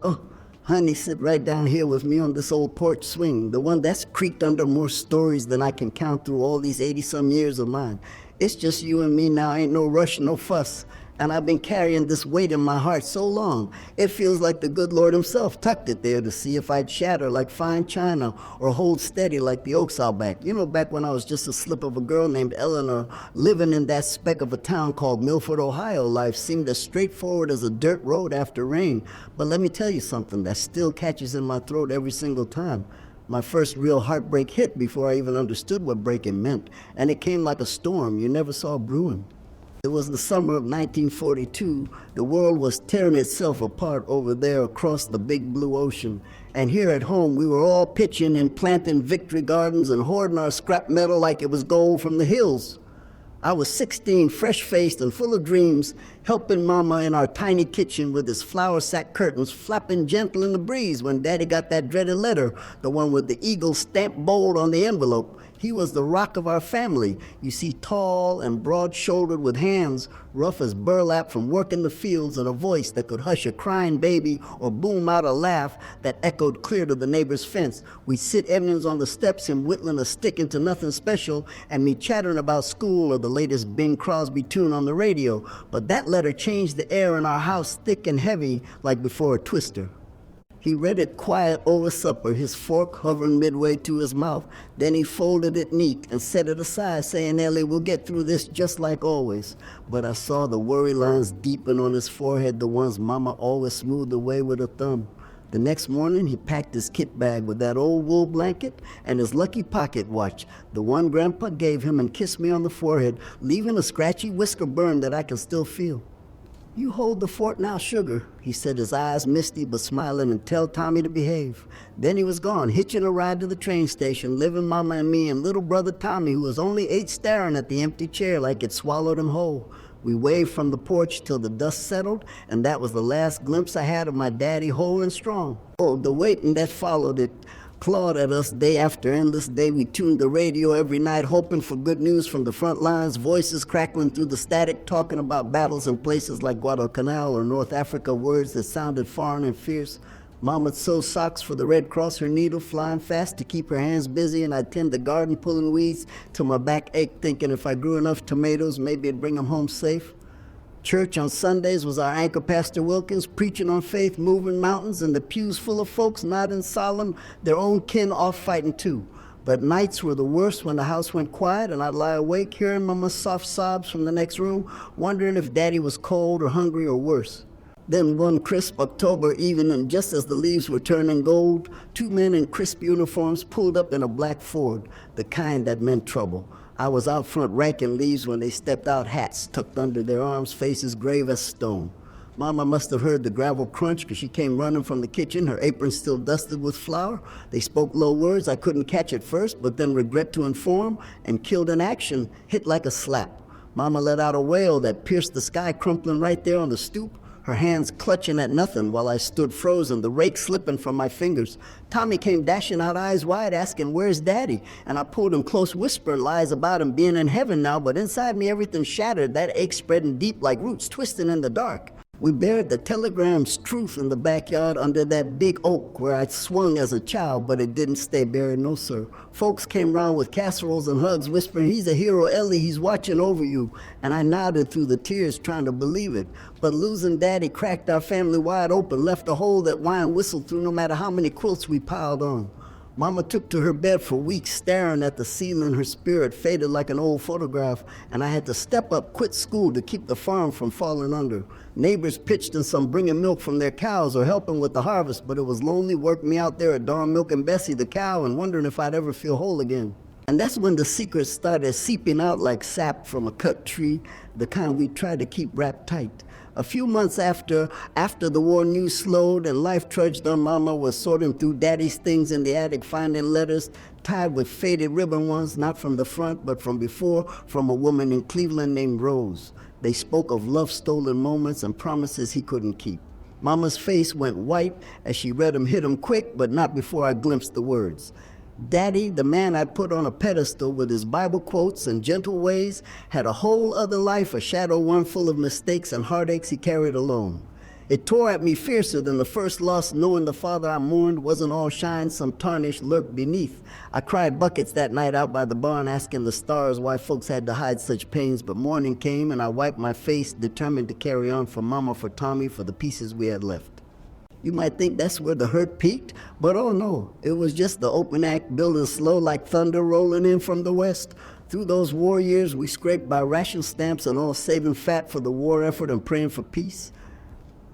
Oh, honey, sit right down here with me on this old porch swing, the one that's creaked under more stories than I can count through all these 80-some years of mine. It's just you and me now, ain't no rush, no fuss. And I've been carrying this weight in my heart so long, it feels like the good Lord himself tucked it there to see if I'd shatter like fine china or hold steady like the oaks out back. You know, back when I was just a slip of a girl named Eleanor, living in that speck of a town called Milford, Ohio, life seemed as straightforward as a dirt road after rain. But let me tell you something that still catches in my throat every single time. My first real heartbreak hit before I even understood what breaking meant, and it came like a storm you never saw brewing. It was the summer of 1942. The world was tearing itself apart over there across the big blue ocean. And here at home, we were all pitching and planting victory gardens and hoarding our scrap metal like it was gold from the hills. I was 16, fresh-faced and full of dreams, helping Mama in our tiny kitchen with his flour sack curtains flapping gentle in the breeze when Daddy got that dreaded letter, the one with the eagle stamped bold on the envelope. He was the rock of our family. You see, tall and broad-shouldered with hands rough as burlap from working the fields and a voice that could hush a crying baby or boom out a laugh that echoed clear to the neighbor's fence. We'd sit evenings on the steps, him whittling a stick into nothing special and me chattering about school or the latest Bing Crosby tune on the radio. But that letter changed the air in our house thick and heavy like before a twister. He read it quiet over supper, his fork hovering midway to his mouth. Then he folded it neat and set it aside, saying, Ellie, we'll get through this just like always. But I saw the worry lines deepen on his forehead, the ones Mama always smoothed away with her thumb. The next morning, he packed his kit bag with that old wool blanket and his lucky pocket watch, the one Grandpa gave him, and kissed me on the forehead, leaving a scratchy whisker burn that I can still feel. You hold the fort now, sugar, he said, his eyes misty but smiling, and tell Tommy to behave. Then he was gone, hitching a ride to the train station, leaving Mama and me and little brother Tommy, who was only 8, staring at the empty chair like it swallowed him whole. We waved from the porch till the dust settled, and that was the last glimpse I had of my daddy whole and strong. Oh, the waiting that followed it clawed at us day after endless day. We tuned the radio every night, hoping for good news from the front lines, voices crackling through the static, talking about battles in places like Guadalcanal or North Africa, words that sounded foreign and fierce. Mama'd sew socks for the Red Cross, her needle flying fast to keep her hands busy, and I'd tend the garden pulling weeds till my back ached, thinking if I grew enough tomatoes, maybe it'd bring them home safe. Church on Sundays was our anchor, Pastor Wilkins, preaching on faith, moving mountains, and the pews full of folks nodding solemn, their own kin off fighting too. But nights were the worst when the house went quiet, and I'd lie awake hearing Mama's soft sobs from the next room, wondering if Daddy was cold or hungry or worse. Then one crisp October evening, just as the leaves were turning gold, 2 men in crisp uniforms pulled up in a black Ford, the kind that meant trouble. I was out front raking leaves when they stepped out, hats tucked under their arms, faces grave as stone. Mama must have heard the gravel crunch because she came running from the kitchen, her apron still dusted with flour. They spoke low words I couldn't catch at first, but then regret to inform, and killed in action, hit like a slap. Mama let out a wail that pierced the sky, crumpling right there on the stoop, her hands clutching at nothing while I stood frozen, the rake slipping from my fingers. Tommy came dashing out, eyes wide, asking, where's Daddy? And I pulled him close, whispering lies about him being in heaven now, but inside me everything shattered, that ache spreading deep like roots twisting in the dark. We buried the telegram's truth in the backyard under that big oak where I'd swung as a child, but it didn't stay buried, no sir. Folks came round with casseroles and hugs, whispering, he's a hero, Ellie, he's watching over you. And I nodded through the tears, trying to believe it. But losing Daddy cracked our family wide open, left a hole that wine whistled through no matter how many quilts we piled on. Mama took to her bed for weeks, staring at the ceiling. Her spirit faded like an old photograph, and I had to step up, quit school to keep the farm from falling under. Neighbors pitched in some bringing milk from their cows or helping with the harvest, but it was lonely working me out there at dawn milking Bessie the cow and wondering if I'd ever feel whole again. And that's when the secrets started seeping out like sap from a cut tree, the kind we tried to keep wrapped tight. A few months after the war news slowed and life trudged on, Mama was sorting through Daddy's things in the attic, finding letters tied with faded ribbon ones, not from the front, but from before, from a woman in Cleveland named Rose. They spoke of love-stolen moments and promises he couldn't keep. Mama's face went white as she read them, hit them quick, but not before I glimpsed the words. Daddy, the man I put on a pedestal with his Bible quotes and gentle ways, had a whole other life, a shadow one full of mistakes and heartaches he carried alone. It tore at me fiercer than the first loss, knowing the father I mourned wasn't all shine, some tarnish lurked beneath. I cried buckets that night out by the barn, asking the stars why folks had to hide such pains, but morning came and I wiped my face, determined to carry on for Mama, for Tommy, for the pieces we had left. You might think that's where the hurt peaked, but oh no, it was just the open act building slow like thunder rolling in from the west. Through those war years, we scraped by ration stamps and all, saving fat for the war effort and praying for peace.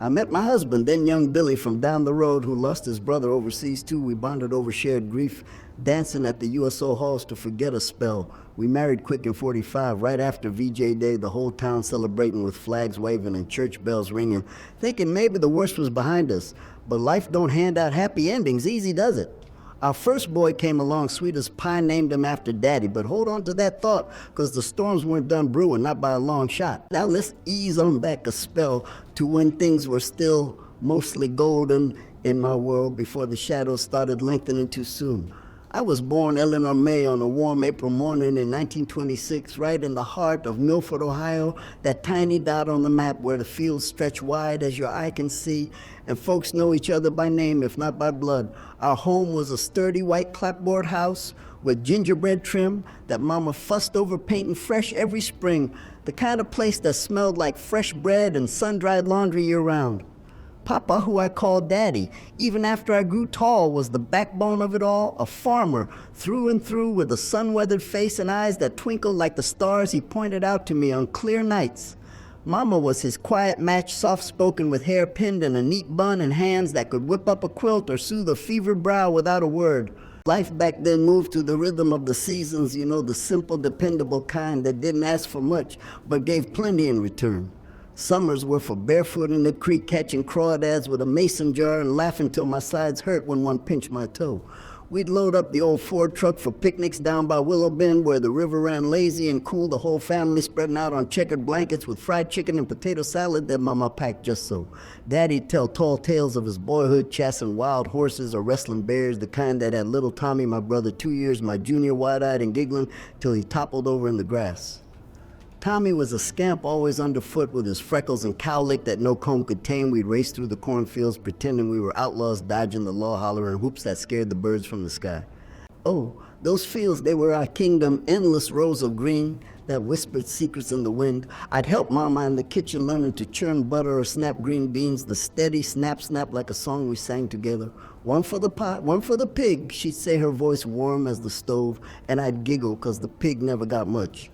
I met my husband, then young Billy from down the road, who lost his brother overseas too. We bonded over shared grief, dancing at the USO halls to forget a spell. We married quick in 45, right after VJ Day, the whole town celebrating with flags waving and church bells ringing, thinking maybe the worst was behind us. But life don't hand out happy endings easy, does it? Our first boy came along sweet as pie, named him after Daddy, but hold on to that thought, because the storms weren't done brewing, not by a long shot. Now let's ease on back a spell to when things were still mostly golden in my world before the shadows started lengthening too soon. I was born Eleanor May on a warm April morning in 1926, right in the heart of Milford, Ohio, that tiny dot on the map where the fields stretch wide as your eye can see, and folks know each other by name, if not by blood. Our home was a sturdy white clapboard house with gingerbread trim that Mama fussed over painting fresh every spring, the kind of place that smelled like fresh bread and sun-dried laundry year-round. Papa, who I called Daddy, even after I grew tall, was the backbone of it all, a farmer through and through with a sun-weathered face and eyes that twinkled like the stars he pointed out to me on clear nights. Mama was his quiet match, soft-spoken with hair pinned in a neat bun and hands that could whip up a quilt or soothe a fevered brow without a word. Life back then moved to the rhythm of the seasons, you know, the simple, dependable kind that didn't ask for much, but gave plenty in return. Summers were for barefoot in the creek, catching crawdads with a mason jar and laughing till my sides hurt when one pinched my toe. We'd load up the old Ford truck for picnics down by Willow Bend where the river ran lazy and cool, the whole family spreading out on checkered blankets with fried chicken and potato salad that Mama packed just so. Daddy'd tell tall tales of his boyhood, chasing wild horses or wrestling bears, the kind that had little Tommy, my brother 2 years, my junior, wide-eyed and giggling till he toppled over in the grass. Tommy was a scamp always underfoot with his freckles and cowlick that no comb could tame. We'd race through the cornfields pretending we were outlaws dodging the law, hollering whoops that scared the birds from the sky. Oh, those fields, they were our kingdom, endless rows of green that whispered secrets in the wind. I'd help Mama in the kitchen learning to churn butter or snap green beans, the steady snap-snap like a song we sang together. One for the pot, one for the pig, she'd say, her voice warm as the stove, and I'd giggle 'cause the pig never got much.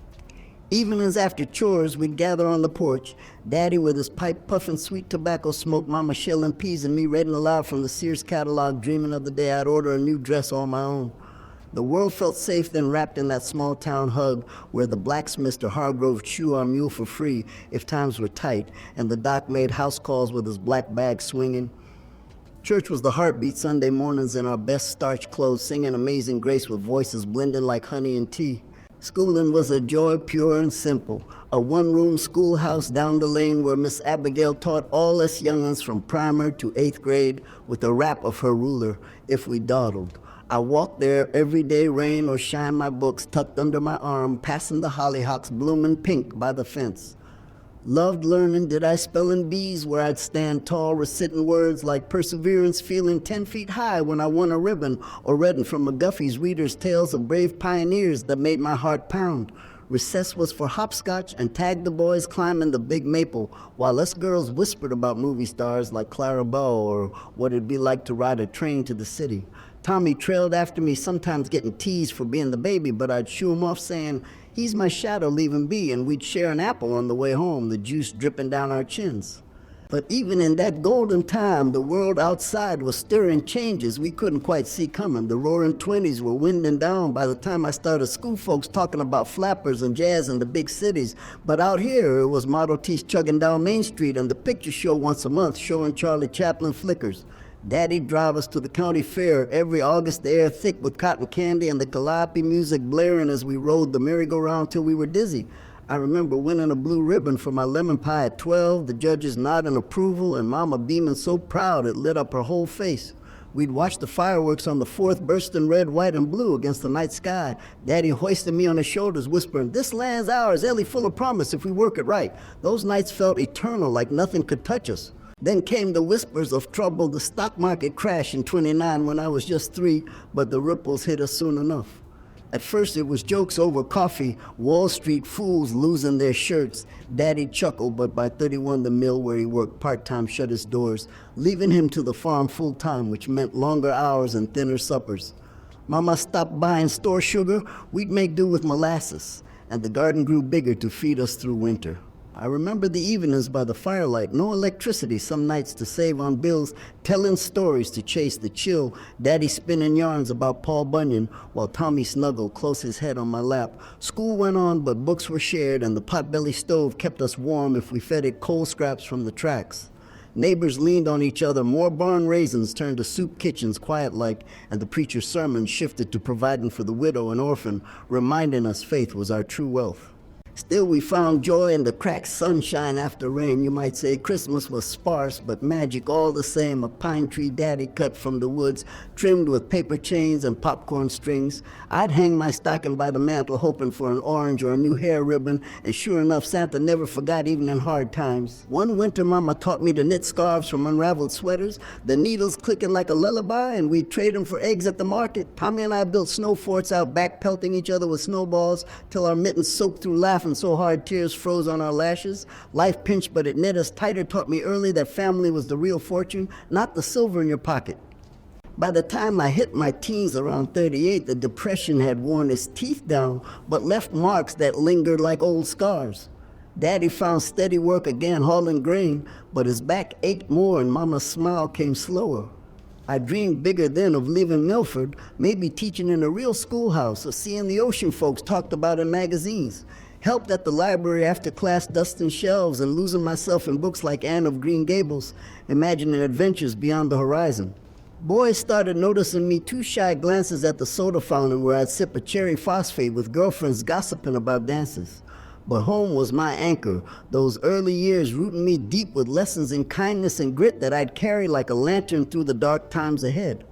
Evenings after chores, we'd gather on the porch, Daddy with his pipe puffing sweet tobacco smoke, Mama shelling peas, and me reading aloud from the Sears catalog, dreaming of the day I'd order a new dress on my own. The world felt safe then, wrapped in that small town hug where the blacksmith Mr. Hargrove chew our mule for free if times were tight, and the doc made house calls with his black bag swinging. Church was the heartbeat Sunday mornings in our best starch clothes, singing Amazing Grace with voices blending like honey and tea. Schooling was a joy pure and simple, a one-room schoolhouse down the lane where Miss Abigail taught all us young'uns from primer to 8th grade with a rap of her ruler if we dawdled. I walked there every day, rain or shine, my books tucked under my arm, passing the hollyhocks blooming pink by the fence. Loved learning, did I spelling bees where I'd stand tall, reciting words like perseverance, feeling 10 feet high when I won a ribbon, or reading from McGuffey's Reader's Tales of Brave Pioneers that made my heart pound. Recess was for hopscotch and tag the boys climbing the big maple, while us girls whispered about movie stars like Clara Bow or what it'd be like to ride a train to the city. Tommy trailed after me, sometimes getting teased for being the baby, but I'd shoo him off saying, he's my shadow, leave him be, and we'd share an apple on the way home, the juice dripping down our chins. But even in that golden time, the world outside was stirring changes we couldn't quite see coming. The roaring 20s were winding down by the time I started school, folks talking about flappers and jazz in the big cities. But out here, it was Model T's chugging down Main Street and the picture show once a month showing Charlie Chaplin flickers. Daddy'd drive us to the county fair every August, the air thick with cotton candy and the calliope music blaring as we rode the merry-go-round till we were dizzy. I remember winning a blue ribbon for my lemon pie at 12, the judges nodding approval, and Mama beaming so proud it lit up her whole face. We'd watch the fireworks on the 4th bursting red, white, and blue against the night sky. Daddy hoisting me on his shoulders, whispering, "This land's ours, Ellie, full of promise if we work it right." Those nights felt eternal, like nothing could touch us. Then came the whispers of trouble, the stock market crash in '29 when I was just 3, but the ripples hit us soon enough. At first it was jokes over coffee, Wall Street fools losing their shirts. Daddy chuckled, but by 31 the mill where he worked part-time shut its doors, leaving him to the farm full-time, which meant longer hours and thinner suppers. Mama stopped buying store sugar, we'd make do with molasses, and the garden grew bigger to feed us through winter. I remember the evenings by the firelight, no electricity some nights to save on bills, telling stories to chase the chill, Daddy spinning yarns about Paul Bunyan, while Tommy snuggled close his head on my lap. School went on, but books were shared, and the potbelly stove kept us warm if we fed it coal scraps from the tracks. Neighbors leaned on each other, more barn raisins turned to soup kitchens quiet-like, and the preacher's sermon shifted to providing for the widow and orphan, reminding us faith was our true wealth. Still, we found joy in the cracked sunshine after rain. You might say Christmas was sparse, but magic all the same. A pine tree Daddy cut from the woods, trimmed with paper chains and popcorn strings. I'd hang my stocking by the mantel, hoping for an orange or a new hair ribbon, and sure enough, Santa never forgot even in hard times. One winter, Mama taught me to knit scarves from unraveled sweaters, the needles clicking like a lullaby, and we'd trade them for eggs at the market. Tommy and I built snow forts out back, pelting each other with snowballs, till our mittens soaked through laughing so hard tears froze on our lashes. Life pinched, but it knit us tighter, taught me early that family was the real fortune, not the silver in your pocket. By the time I hit my teens around 38, the depression had worn its teeth down, but left marks that lingered like old scars. Daddy found steady work again hauling grain, but his back ached more and Mama's smile came slower. I dreamed bigger then of leaving Milford, maybe teaching in a real schoolhouse or seeing the ocean folks talked about in magazines. Helped at the library after class dusting shelves and losing myself in books like Anne of Green Gables, imagining adventures beyond the horizon. Boys started noticing me too shy glances at the soda fountain where I'd sip a cherry phosphate with girlfriends gossiping about dances. But home was my anchor, those early years rooting me deep with lessons in kindness and grit that I'd carry like a lantern through the dark times ahead.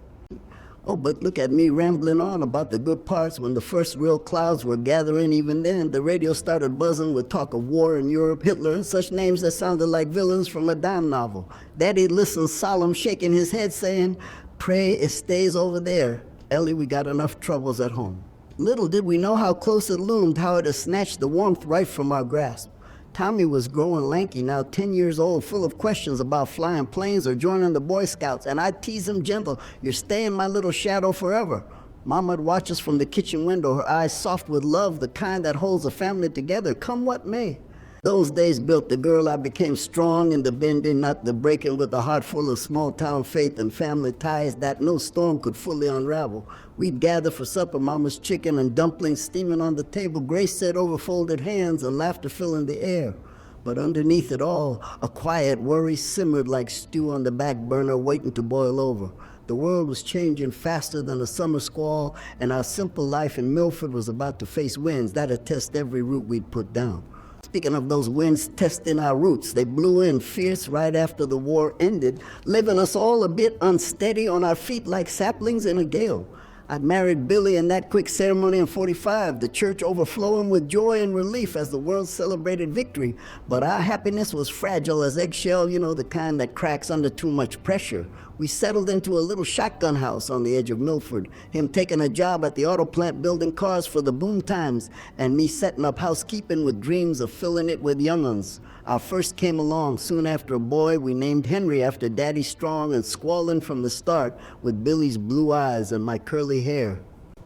Oh, but look at me rambling on about the good parts when the first real clouds were gathering. Even then, the radio started buzzing with talk of war in Europe, Hitler, and such names that sounded like villains from a dime novel. Daddy listened solemn, shaking his head, saying, "Pray it stays over there. Ellie, we got enough troubles at home." Little did we know how close it loomed, how it had snatched the warmth right from our grasp. Tommy was growing lanky, now 10 years old, full of questions about flying planes or joining the Boy Scouts, and I'd tease him gentle, "You're staying my little shadow forever." Mama'd watch us from the kitchen window, her eyes soft with love, the kind that holds a family together, come what may. Those days built the girl I became, strong in the bending, not the breaking, with a heart full of small-town faith and family ties that no storm could fully unravel. We'd gather for supper, Mama's chicken and dumplings steaming on the table, Grace said over folded hands and laughter filling the air. But underneath it all, a quiet worry simmered like stew on the back burner waiting to boil over. The world was changing faster than a summer squall, and our simple life in Milford was about to face winds that'd test every root we'd put down. Speaking of those winds testing our roots, they blew in fierce right after the war ended, leaving us all a bit unsteady on our feet like saplings in a gale. I'd married Billy in that quick ceremony in '45, the church overflowing with joy and relief as the world celebrated victory. But our happiness was fragile as eggshell, you know, the kind that cracks under too much pressure. We settled into a little shotgun house on the edge of Milford, him taking a job at the auto plant building cars for the boom times, and me setting up housekeeping with dreams of filling it with young'uns. Our first came along soon after a boy we named Henry after Daddy strong and squalling from the start with Billy's blue eyes and my curly hair.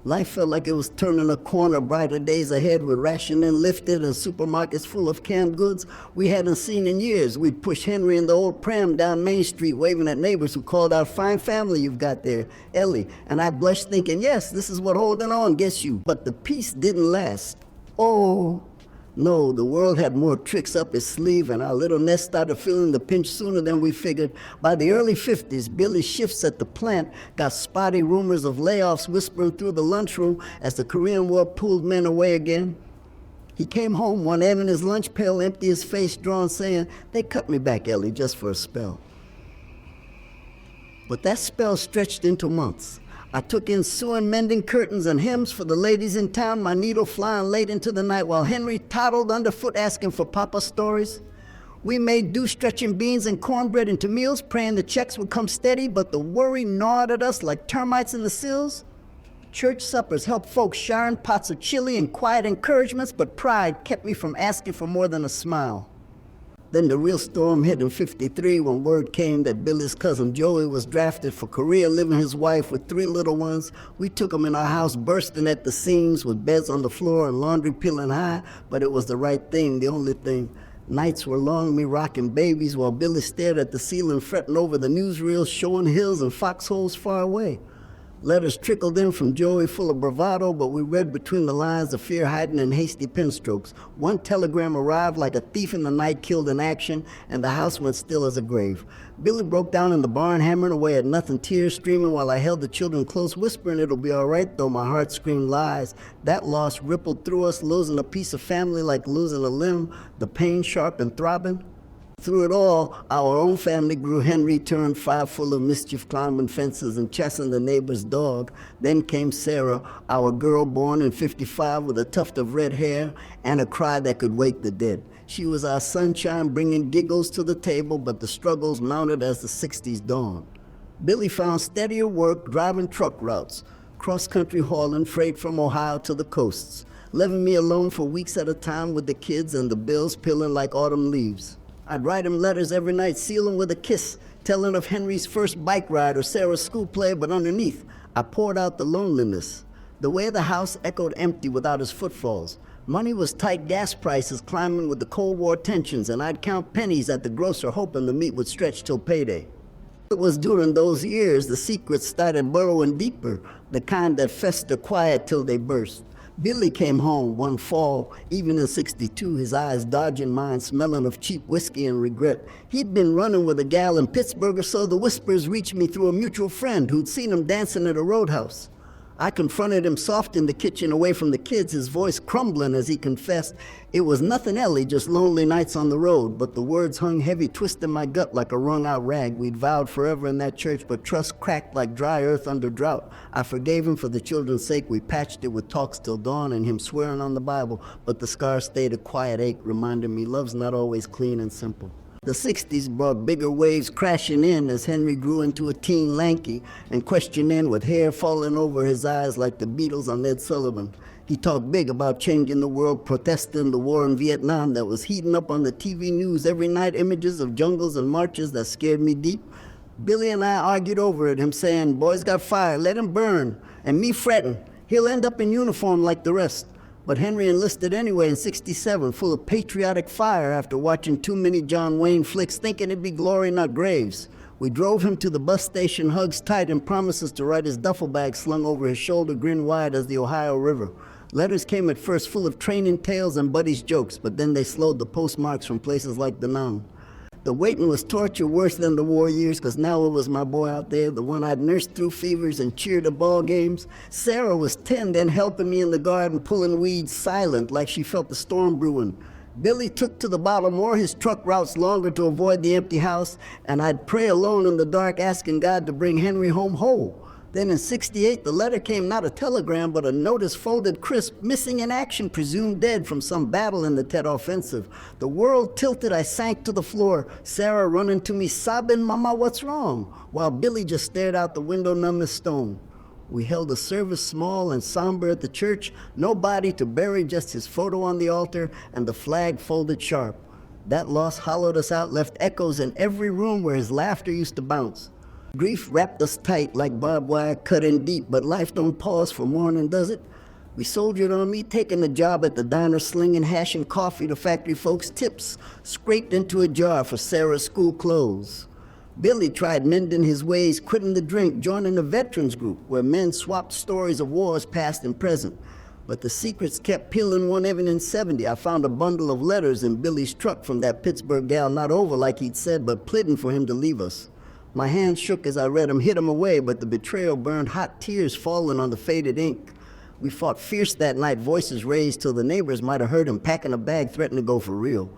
Life felt like it was turning a corner, brighter days ahead with rationing lifted and supermarkets full of canned goods we hadn't seen in years. We'd push Henry in the old pram down Main Street, waving at neighbors who called out, "Fine family you've got there, Ellie." And I blushed thinking, yes, this is what holding on gets you. But the peace didn't last. Oh, no, the world had more tricks up its sleeve, and our little nest started feeling the pinch sooner than we figured. By the early 50s, Billy's shifts at the plant got spotty rumors of layoffs whispering through the lunchroom as the Korean War pulled men away again. He came home one evening, his lunch pail empty, his face drawn, saying, "They cut me back, Ellie, just for a spell." But that spell stretched into months. I took in sewing, mending curtains and hems for the ladies in town, my needle flying late into the night while Henry toddled underfoot asking for Papa stories. We made do stretching beans and cornbread into meals, praying the checks would come steady, but the worry gnawed at us like termites in the sills. Church suppers helped folks sharing pots of chili and quiet encouragements, but pride kept me from asking for more than a smile. Then the real storm hit in '53 when word came that Billy's cousin Joey was drafted for Korea, living his wife with 3 little ones. We took him in our house, bursting at the seams with beds on the floor and laundry peeling high, but it was the right thing, the only thing. Nights were long, me rocking babies while Billy stared at the ceiling, fretting over the newsreels showing hills and foxholes far away. Letters trickled in from Joey full of bravado, but we read between the lines of fear hiding in hasty pen strokes. One telegram arrived like a thief in the night killed in action, and the house went still as a grave. Billy broke down in the barn, hammering away at nothing, tears streaming while I held the children close, whispering it'll be all right, though my heart screamed lies. That loss rippled through us, losing a piece of family like losing a limb, the pain sharp and throbbing. Through it all, our own family grew. Henry turned 5 full of mischief, climbing fences and chasing the neighbor's dog. Then came Sarah, our girl born in '55 with a tuft of red hair and a cry that could wake the dead. She was our sunshine, bringing giggles to the table, but the struggles mounted as the '60s dawned. Billy found steadier work driving truck routes, cross-country hauling freight from Ohio to the coasts, leaving me alone for weeks at a time with the kids and the bills peeling like autumn leaves. I'd write him letters every night, seal them with a kiss, telling of Henry's first bike ride or Sarah's school play, but underneath, I poured out the loneliness. The way the house echoed empty without his footfalls. Money was tight, gas prices climbing with the Cold War tensions, and I'd count pennies at the grocer hoping the meat would stretch till payday. It was during those years the secrets started burrowing deeper, the kind that fester quiet till they burst. Billy came home one fall, even in '62, his eyes dodging mine, smelling of cheap whiskey and regret. He'd been running with a gal in Pittsburgh, or so the whispers reached me through a mutual friend who'd seen him dancing at a roadhouse. I confronted him soft in the kitchen away from the kids, his voice crumbling as he confessed. It was nothing, Ellie, just lonely nights on the road, but the words hung heavy, twisting my gut like a wrung-out rag. We'd vowed forever in that church, but trust cracked like dry earth under drought. I forgave him for the children's sake. We patched it with talks till dawn and him swearing on the Bible, but the scar stayed a quiet ache, reminding me love's not always clean and simple. The '60s brought bigger waves crashing in as Henry grew into a teen lanky and questioning with hair falling over his eyes like the Beatles on Ed Sullivan. He talked big about changing the world, protesting the war in Vietnam that was heating up on the TV news every night, images of jungles and marches that scared me deep. Billy and I argued over it, him saying, boys got fired, let him burn, and me fretting, he'll end up in uniform like the rest. But Henry enlisted anyway in '67, full of patriotic fire after watching too many John Wayne flicks, thinking it'd be glory, not graves. We drove him to the bus station, hugs tight, and promises to ride his duffel bag slung over his shoulder, grin wide as the Ohio River. Letters came at first full of training tales and buddies' jokes, but then they slowed the postmarks from places like Da Nang. The waiting was torture worse than the war years, because now it was my boy out there, the one I'd nursed through fevers and cheered at ball games. Sarah was 10, then helping me in the garden, pulling weeds, silent, like she felt the storm brewing. Billy took to the bottle more, his truck routes longer to avoid the empty house, and I'd pray alone in the dark, asking God to bring Henry home whole. Then in '68, the letter came not a telegram, but a notice folded crisp, missing in action, presumed dead from some battle in the Tet Offensive. The world tilted, I sank to the floor, Sarah running to me, sobbing, Mama, what's wrong? While Billy just stared out the window, numb as stone. We held a service small and somber at the church, no body to bury, just his photo on the altar and the flag folded sharp. That loss hollowed us out, left echoes in every room where his laughter used to bounce. Grief wrapped us tight like barbed wire cut in deep, but life don't pause for mourning, does it? We soldiered on, me taking a job at the diner, slinging hash and coffee to factory folks' tips, scraped into a jar for Sarah's school clothes. Billy tried mending his ways, quitting the drink, joining the veterans group, where men swapped stories of wars past and present. But the secrets kept peeling. One evening in '70, I found a bundle of letters in Billy's truck from that Pittsburgh gal, not over like he'd said, but pleading for him to leave us. My hand shook as I read them, hid them away, but the betrayal burned, hot tears falling on the faded ink. We fought fierce that night, voices raised till the neighbors might have heard him packing a bag, threatening to go for real.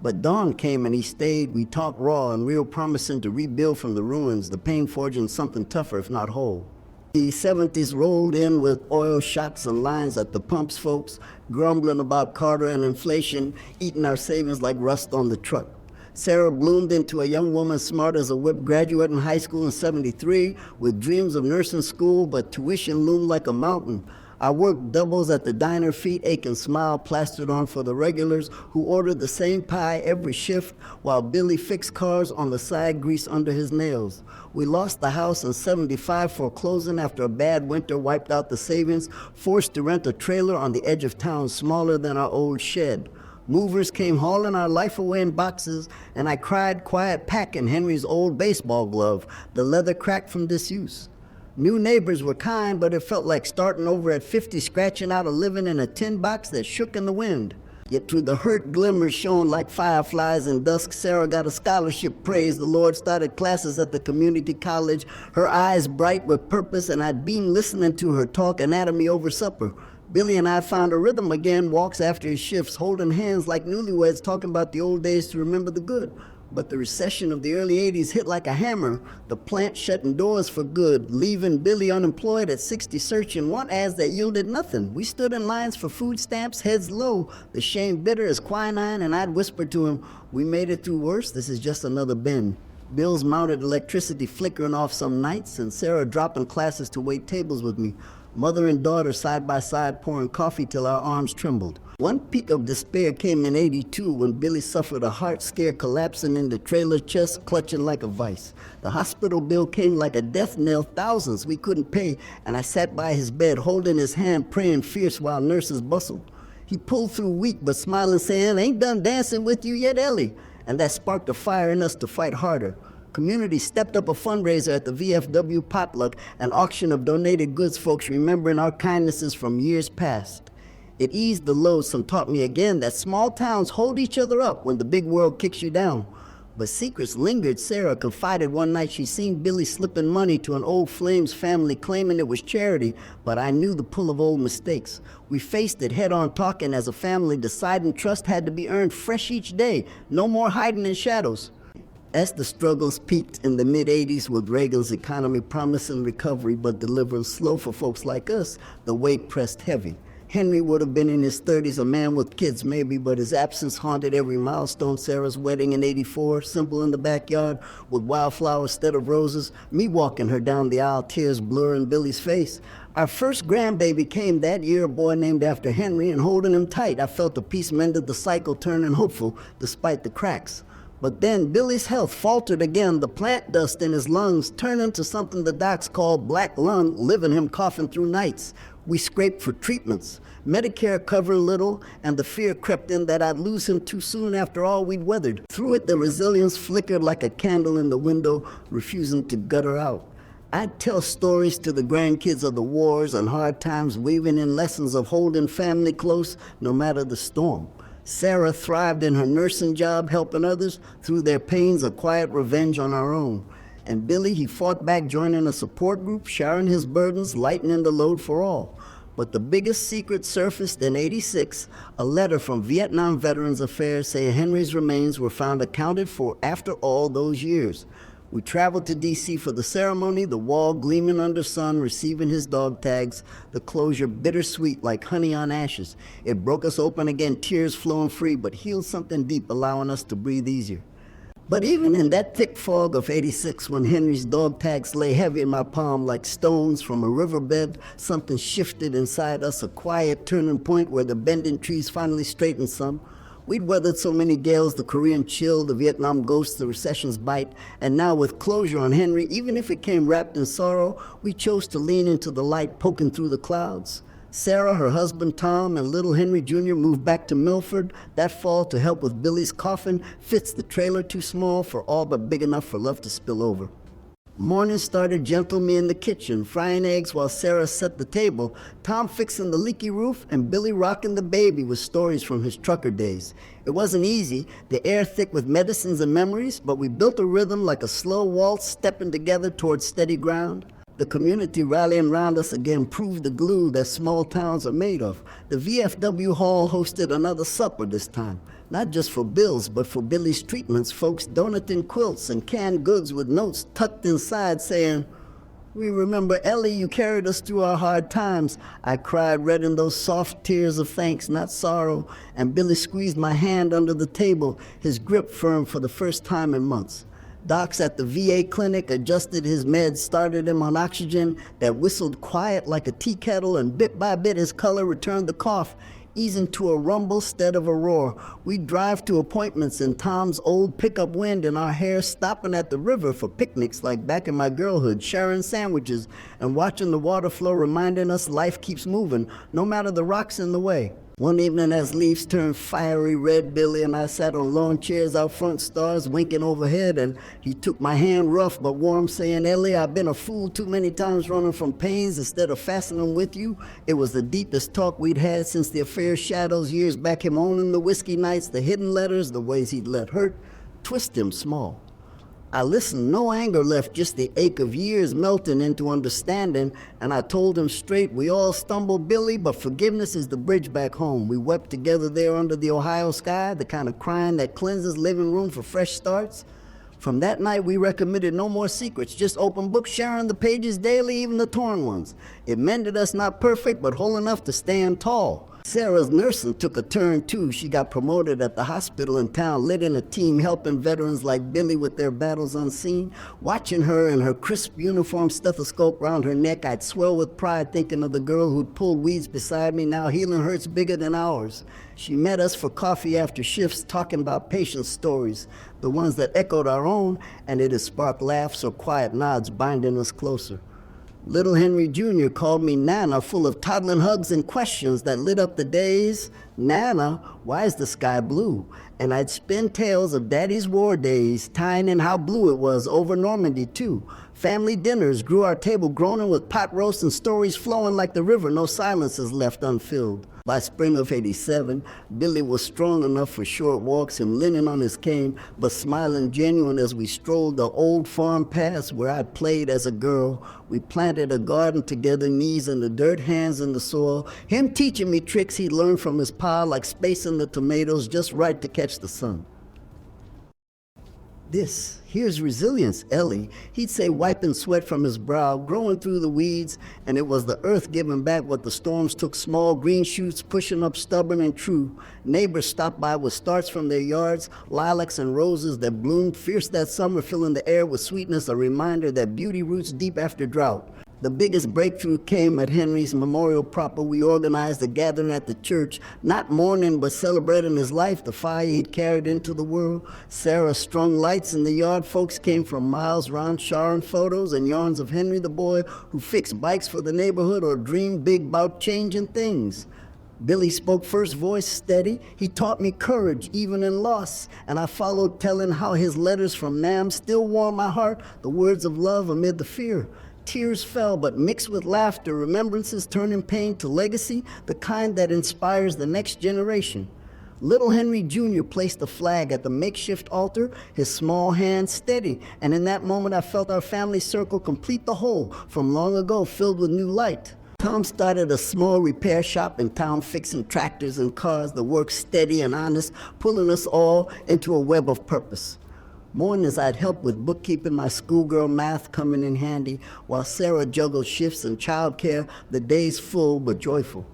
But dawn came and he stayed. We talked raw and real, promising to rebuild from the ruins, the pain forging something tougher, if not whole. The '70s rolled in with oil shots and lines at the pumps, folks, grumbling about Carter and inflation, eating our savings like rust on the truck. Sarah bloomed into a young woman smart as a whip, graduating high school in '73 with dreams of nursing school, but tuition loomed like a mountain. I worked doubles at the diner, feet aching, smile plastered on for the regulars who ordered the same pie every shift, while Billy fixed cars on the side, grease under his nails. We lost the house in '75 foreclosing after a bad winter wiped out the savings, forced to rent a trailer on the edge of town smaller than our old shed. Movers came hauling our life away in boxes, and I cried quiet packing Henry's old baseball glove, the leather cracked from disuse. New neighbors were kind, but it felt like starting over at 50, scratching out a living in a tin box that shook in the wind. Yet through the hurt glimmers shone like fireflies in dusk, Sarah got a scholarship, praise the Lord, started classes at the community college, her eyes bright with purpose, and I'd been listening to her talk anatomy over supper. Billy and I found a rhythm again, walks after his shifts, holding hands like newlyweds, talking about the old days to remember the good. But the recession of the early '80s hit like a hammer, the plant shutting doors for good, leaving Billy unemployed at 60 searching want ads that yielded nothing. We stood in lines for food stamps, heads low, the shame bitter as quinine, and I'd whisper to him, we made it through worse, this is just another bin. Bills mounted electricity flickering off some nights, and Sarah dropping classes to wait tables with me. Mother and daughter side by side pouring coffee till our arms trembled. One peak of despair came in '82 when Billy suffered a heart scare, collapsing in the trailer, chest clutching like a vice. The hospital bill came like a death knell, thousands we couldn't pay, and I sat by his bed holding his hand, praying fierce while nurses bustled. He pulled through weak but smiling, saying, ain't done dancing with you yet, Ellie. And that sparked a fire in us to fight harder. Community stepped up a fundraiser at the VFW potluck, an auction of donated goods, folks remembering our kindnesses from years past. It eased the load, some taught me again that small towns hold each other up when the big world kicks you down. But secrets lingered. Sarah confided one night she seen Billy slipping money to an old Flames family, claiming it was charity, but I knew the pull of old mistakes. We faced it head on, talking as a family, deciding trust had to be earned fresh each day, no more hiding in shadows. As the struggles peaked in the mid-'80s with Reagan's economy promising recovery but delivering slow for folks like us, the weight pressed heavy. Henry would have been in his 30s, a man with kids maybe, but his absence haunted every milestone. Sarah's wedding in '84, simple in the backyard, with wildflowers instead of roses, me walking her down the aisle, tears blurring Billy's face. Our first grandbaby came that year, a boy named after Henry, and holding him tight, I felt the peace mended the cycle, turning hopeful despite the cracks. But then Billy's health faltered again, the plant dust in his lungs turning to something the docs called black lung, leaving him coughing through nights. We scraped for treatments. Medicare covered little, and the fear crept in that I'd lose him too soon after all we'd weathered. Through it, the resilience flickered like a candle in the window, refusing to gutter out. I'd tell stories to the grandkids of the wars and hard times, weaving in lessons of holding family close no matter the storm. Sarah thrived in her nursing job, helping others through their pains, a quiet revenge on our own. And Billy, he fought back, joining a support group, sharing his burdens, lightening the load for all. But the biggest secret surfaced in '86, a letter from Vietnam Veterans Affairs saying Henry's remains were found accounted for after all those years. We traveled to D.C. for the ceremony, the wall gleaming under sun, receiving his dog tags, the closure bittersweet like honey on ashes. It broke us open again, tears flowing free, but healed something deep, allowing us to breathe easier. But even in that thick fog of '86, when Henry's dog tags lay heavy in my palm like stones from a riverbed, something shifted inside us, a quiet turning point where the bending trees finally straightened some. We'd weathered so many gales, the Korean chill, the Vietnam ghost, the recession's bite, and now with closure on Henry, even if it came wrapped in sorrow, we chose to lean into the light poking through the clouds. Sarah, her husband Tom, and little Henry Jr. moved back to Milford that fall to help with Billy's coffin. Fits the trailer too small for all but big enough for love to spill over. Morning started gentle, me in the kitchen, frying eggs while Sarah set the table, Tom fixing the leaky roof, and Billy rocking the baby with stories from his trucker days. It wasn't easy, the air thick with medicines and memories, but we built a rhythm like a slow waltz, stepping together towards steady ground. The community rallying around us again proved the glue that small towns are made of. The VFW Hall hosted another supper this time, not just for Bill's, but for Billy's treatments. Folks donating quilts and canned goods with notes tucked inside saying, We remember, Ellie, you carried us through our hard times. I cried, red in those soft tears of thanks, not sorrow. And Billy squeezed my hand under the table, his grip firm for the first time in months. Docs at the VA clinic adjusted his meds, started him on oxygen that whistled quiet like a tea kettle, and bit by bit his color returned the cough, easing to a rumble instead of a roar. We'd drive to appointments in Tom's old pickup wind in our hair, stopping at the river for picnics like back in my girlhood, sharing sandwiches and watching the water flow, reminding us life keeps moving, no matter the rocks in the way. One evening as leaves turned fiery red, Billy and I sat on lawn chairs out front, stars winking overhead, and he took my hand rough but warm, saying, Ellie, I've been a fool too many times running from pains instead of fastening with you. It was the deepest talk we'd had since the affair shadows years back, him owning the whiskey nights, the hidden letters, the ways he'd let hurt twist him small. I listened, no anger left, just the ache of years melting into understanding, and I told him straight, we all stumble, Billy, but forgiveness is the bridge back home. We wept together there under the Ohio sky, the kind of crying that cleanses living room for fresh starts. From that night, we recommitted no more secrets, just open books, sharing the pages daily, even the torn ones. It mended us, not perfect, but whole enough to stand tall. Sarah's nursing took a turn too. She got promoted at the hospital in town, led in a team helping veterans like Billy with their battles unseen. Watching her in her crisp uniform, stethoscope round her neck, I'd swell with pride thinking of the girl who'd pulled weeds beside me. Now healing hurts bigger than ours. She met us for coffee after shifts, talking about patient stories, the ones that echoed our own, and it had sparked laughs or quiet nods binding us closer. Little Henry Jr. called me Nana, full of toddling hugs and questions that lit up the days. Nana, why is the sky blue? And I'd spin tales of Daddy's war days, tying in how blue it was over Normandy, too. Family dinners grew our table groaning with pot roast and stories flowing like the river, no silences left unfilled. By spring of '87, Billy was strong enough for short walks, him leaning on his cane, but smiling genuine as we strolled the old farm paths where I'd played as a girl. We planted a garden together, knees in the dirt, hands in the soil, him teaching me tricks he'd learned from his pa, like spacing the tomatoes just right to catch the sun. Here's resilience, Ellie. He'd say, wiping sweat from his brow, growing through the weeds, and it was the earth giving back what the storms took, small green shoots pushing up stubborn and true. Neighbors stopped by with starts from their yards, lilacs and roses that bloomed fierce that summer, filling the air with sweetness, a reminder that beauty roots deep after drought. The biggest breakthrough came at Henry's memorial proper. We organized a gathering at the church, not mourning but celebrating his life, the fire he'd carried into the world. Sarah strung lights in the yard. Folks came from miles round, sharing photos and yarns of Henry the boy who fixed bikes for the neighborhood or dreamed big about changing things. Billy spoke first voice steady. He taught me courage even in loss, and I followed, telling how his letters from Nam still warm my heart, the words of love amid the fear. Tears fell, but mixed with laughter, remembrances turning pain to legacy, the kind that inspires the next generation. Little Henry Jr. placed a flag at the makeshift altar, his small hand steady, and in that moment I felt our family circle complete the whole from long ago, filled with new light. Tom started a small repair shop in town, fixing tractors and cars, the work steady and honest, pulling us all into a web of purpose. Mornings I'd help with bookkeeping, my schoolgirl math coming in handy, while Sarah juggled shifts and childcare, the days full but joyful.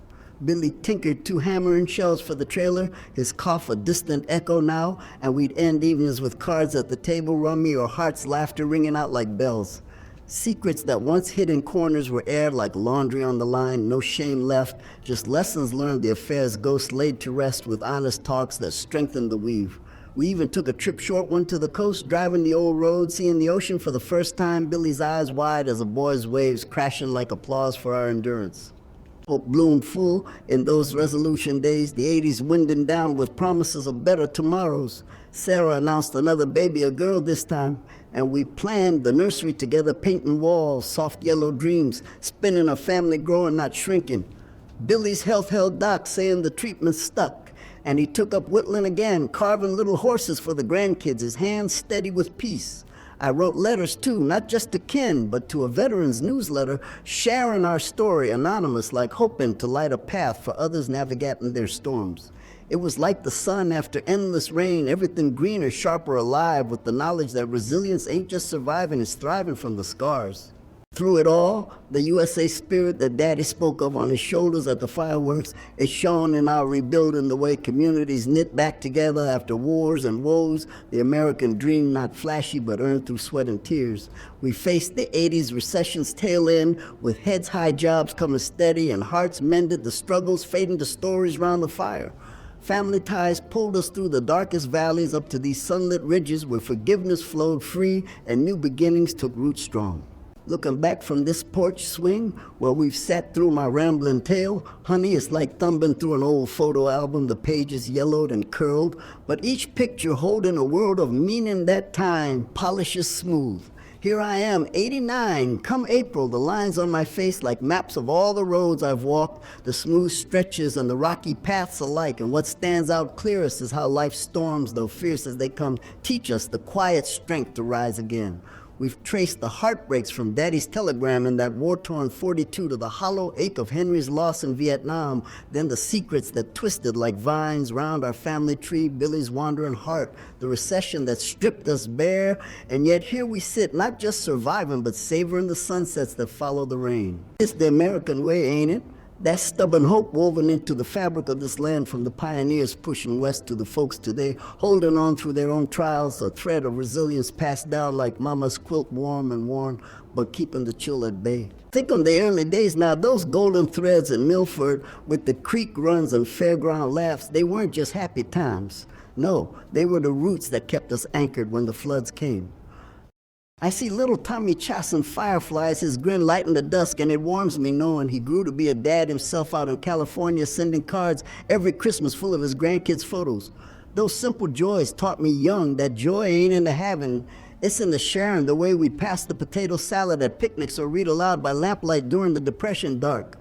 Billy tinkered 2 hammering shells for the trailer, his cough a distant echo now, and we'd end evenings with cards at the table, rummy or hearts laughter ringing out like bells. Secrets that once hid in corners were aired like laundry on the line, no shame left, just lessons learned, the affair's ghost laid to rest with honest talks that strengthened the weave. We even took a trip, short one, to the coast, driving the old road, seeing the ocean for the first time, Billy's eyes wide as a boy's waves crashing like applause for our endurance. Hope bloomed full in those resolution days, the '80s winding down with promises of better tomorrows. Sarah announced another baby, a girl this time, and we planned the nursery together, painting walls, soft yellow dreams, spinning a family growing, not shrinking. Billy's health held Doc, saying the treatment stuck. And he took up whittling again, carving little horses for the grandkids, his hands steady with peace. I wrote letters too, not just to kin, but to a veterans newsletter, sharing our story, anonymous, like hoping to light a path for others navigating their storms. It was like the sun after endless rain, everything greener, sharper, alive, with the knowledge that resilience ain't just surviving, it's thriving from the scars. Through it all, the USA spirit that Daddy spoke of on his shoulders at the fireworks is shown in our rebuilding, the way communities knit back together after wars and woes, the American dream not flashy but earned through sweat and tears. We faced the 80s recession's tail end with heads high jobs coming steady and hearts mended, the struggles fading to stories round the fire. Family ties pulled us through the darkest valleys up to these sunlit ridges where forgiveness flowed free and new beginnings took root strong. Looking back from this porch swing where we've sat through my rambling tale, honey, it's like thumbing through an old photo album, the pages yellowed and curled, but each picture holding a world of meaning that time polishes smooth. Here I am, 89, come April, the lines on my face like maps of all the roads I've walked, the smooth stretches and the rocky paths alike, and what stands out clearest is how life's storms, though fierce as they come, teach us the quiet strength to rise again. We've traced the heartbreaks from Daddy's telegram in that war-torn 42 to the hollow ache of Henry's loss in Vietnam, then the secrets that twisted like vines round our family tree, Billy's wandering heart, the recession that stripped us bare, and yet here we sit, not just surviving, but savoring the sunsets that follow the rain. It's the American way, ain't it? That stubborn hope woven into the fabric of this land from the pioneers pushing west to the folks today, holding on through their own trials, a thread of resilience passed down like mama's quilt warm and worn, but keeping the chill at bay. Think on the early days now, those golden threads in Milford with the creek runs and fairground laughs, they weren't just happy times. No, they were the roots that kept us anchored when the floods came. I see little Tommy chasing fireflies, his grin lighting the dusk, and it warms me knowing he grew to be a dad himself out in California, sending cards every Christmas full of his grandkids' photos. Those simple joys taught me young that joy ain't in the having, it's in the sharing, the way we pass the potato salad at picnics or read aloud by lamplight during the Depression dark.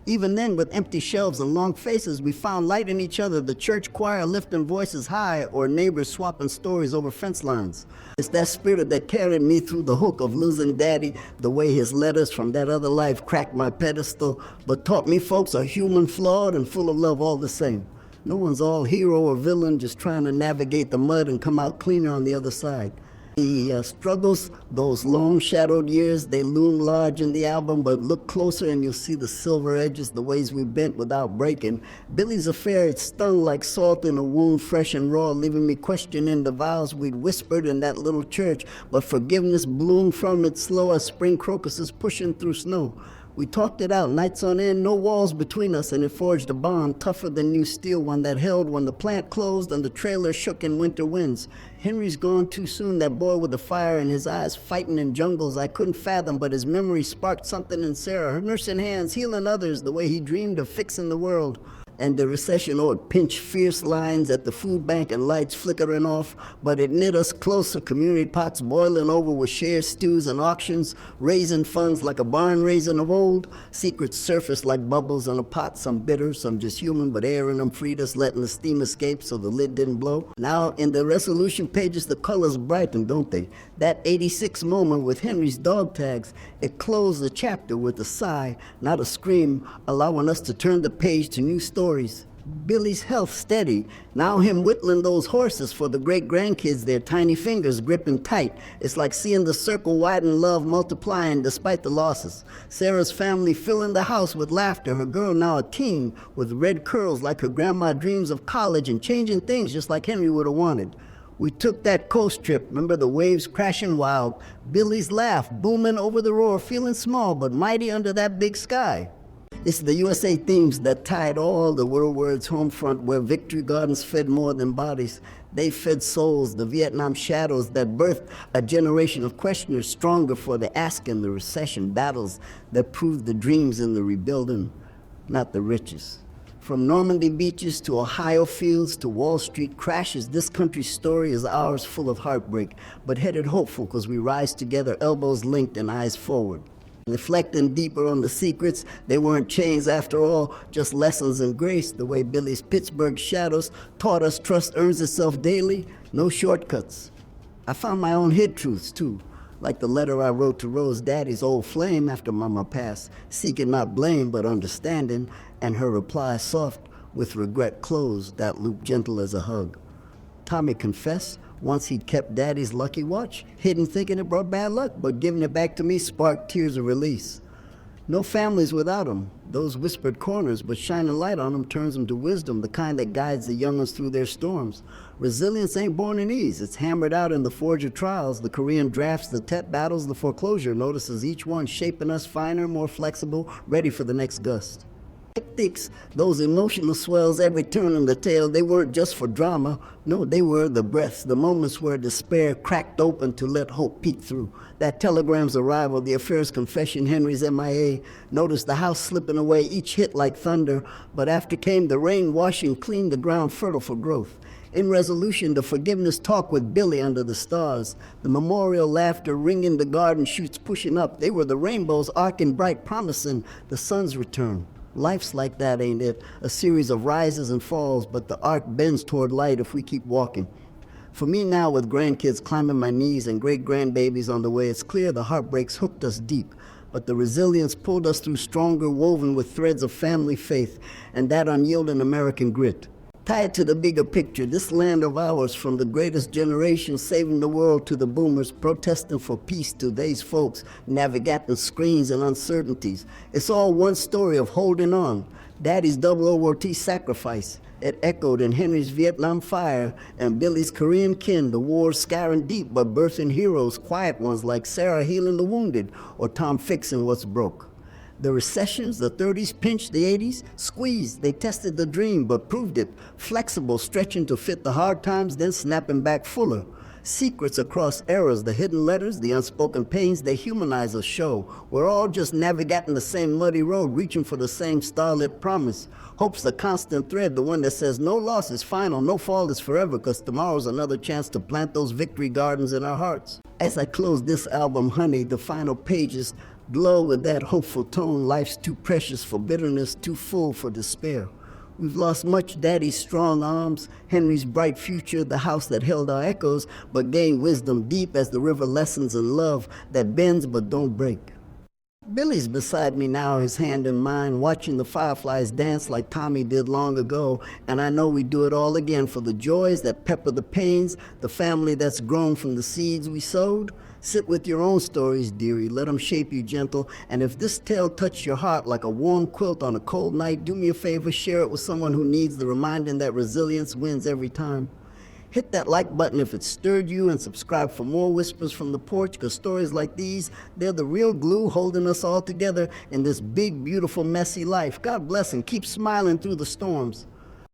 Even then, with empty shelves and long faces, we found light in each other, the church choir lifting voices high or neighbors swapping stories over fence lines. It's that spirit that carried me through the hook of losing Daddy, the way his letters from that other life cracked my pedestal, but taught me folks are human, flawed, and full of love all the same. No one's all hero or villain, just trying to navigate the mud and come out cleaner on the other side. The struggles, those long shadowed years, they loom large in the album, but look closer and you'll see the silver edges, the ways we bent without breaking. Billy's affair, it stung like salt in a wound, fresh and raw, leaving me questioning the vows we'd whispered in that little church, but forgiveness bloomed from it slow as spring crocuses pushing through snow. We talked it out, nights on end, no walls between us, and it forged a bond tougher than new steel, one that held when the plant closed and the trailer shook in winter winds. Henry's gone too soon, that boy with the fire in his eyes, fighting in jungles I couldn't fathom, but his memory sparked something in Sarah, her nursing hands healing others the way he dreamed of fixing the world. And the recession, oh, it pinched fierce lines at the food bank and lights flickering off, but it knit us closer, community pots boiling over with shared stews and auctions, raising funds like a barn raising of old, secrets surfaced like bubbles in a pot, some bitter, some just human, but air in them freed us, letting the steam escape so the lid didn't blow. Now in the resolution pages, the colors brighten, don't they? That 86 moment with Henry's dog tags, it closed the chapter with a sigh, not a scream, allowing us to turn the page to new stories. Billy's health steady. Now him whittling those horses for the great-grandkids, their tiny fingers gripping tight. It's like seeing the circle widen, love multiplying despite the losses. Sarah's family filling the house with laughter, her girl now a teen with red curls like her grandma dreams of college and changing things just like Henry would have wanted. We took that coast trip, remember the waves crashing wild, Billy's laugh booming over the roar, feeling small but mighty under that big sky. It's the USA themes that tied all the world words home front, where victory gardens fed more than bodies. They fed souls, the Vietnam shadows that birthed a generation of questioners stronger for the asking, the recession battles that proved the dreams in the rebuilding, not the riches. From Normandy beaches to Ohio fields to Wall Street crashes, this country's story is ours, full of heartbreak, but headed hopeful because we rise together, elbows linked and eyes forward. Reflecting deeper on the secrets, they weren't chains after all, just lessons in grace, the way Billy's Pittsburgh shadows taught us trust earns itself daily, no shortcuts. I found my own hid truths too, like the letter I wrote to Rose, Daddy's old flame after Mama passed, seeking not blame but understanding, and her reply soft, with regret closed, that loop gentle as a hug. Tommy confessed, Once he'd kept Daddy's lucky watch, hidden thinking it brought bad luck, but giving it back to me sparked tears of release. No families without 'em, those whispered corners, but shining light on 'em turns 'em to wisdom, the kind that guides the young ones through their storms. Resilience ain't born in ease, it's hammered out in the forge of trials, the Korean drafts, the Tet battles, the foreclosure notices each one shaping us finer, more flexible, ready for the next gust. Hectics, those emotional swells every turn in the tale, they weren't just for drama. No, they were the breaths, the moments where despair cracked open to let hope peek through. That telegram's arrival, the affair's confession, Henry's MIA. Noticed the house slipping away, each hit like thunder. But after came the rain washing clean the ground fertile for growth. In resolution, the forgiveness talk with Billy under the stars. The memorial laughter ringing the garden shoots pushing up. They were the rainbows arcing bright, promising the sun's return. Life's like that, ain't it? A series of rises and falls, but the arc bends toward light if we keep walking. For me now, with grandkids climbing my knees and great-grandbabies on the way, it's clear the heartbreaks hooked us deep, but the resilience pulled us through stronger, woven with threads of family faith and that unyielding American grit. Tie it to the bigger picture, this land of ours, from the greatest generation saving the world to the boomers protesting for peace to these folks navigating screens and uncertainties. It's all one story of holding on. Daddy's WOT sacrifice. It echoed in Henry's Vietnam fire and Billy's Korean kin, the war scarring deep but birthing heroes, quiet ones like Sarah healing the wounded or Tom fixing what's broke. The recessions, the 30s pinched, the 80s squeezed. They tested the dream, but proved it. Flexible, stretching to fit the hard times, then snapping back fuller. Secrets across eras, the hidden letters, the unspoken pains, they humanize us, show. We're all just navigating the same muddy road, reaching for the same starlit promise. Hope's the constant thread, the one that says no loss is final, no fall is forever, because tomorrow's another chance to plant those victory gardens in our hearts. As I close this album, honey, the final pages glow with that hopeful tone. Life's too precious for bitterness, too full for despair. We've lost much Daddy's strong arms, Henry's bright future, the house that held our echoes, but gained wisdom deep as the river lessons in love that bends but don't break. Billy's beside me now, his hand in mine, watching the fireflies dance like Tommy did long ago, and I know we do it all again for the joys that pepper the pains, the family that's grown from the seeds we sowed. Sit with your own stories, dearie, let them shape you gentle, and if this tale touched your heart like a warm quilt on a cold night, do me a favor, share it with someone who needs the reminding that resilience wins every time. Hit that like button if it stirred you, and subscribe for more whispers from the porch, because stories like these, they're the real glue holding us all together in this big, beautiful, messy life. God bless and keep smiling through the storms.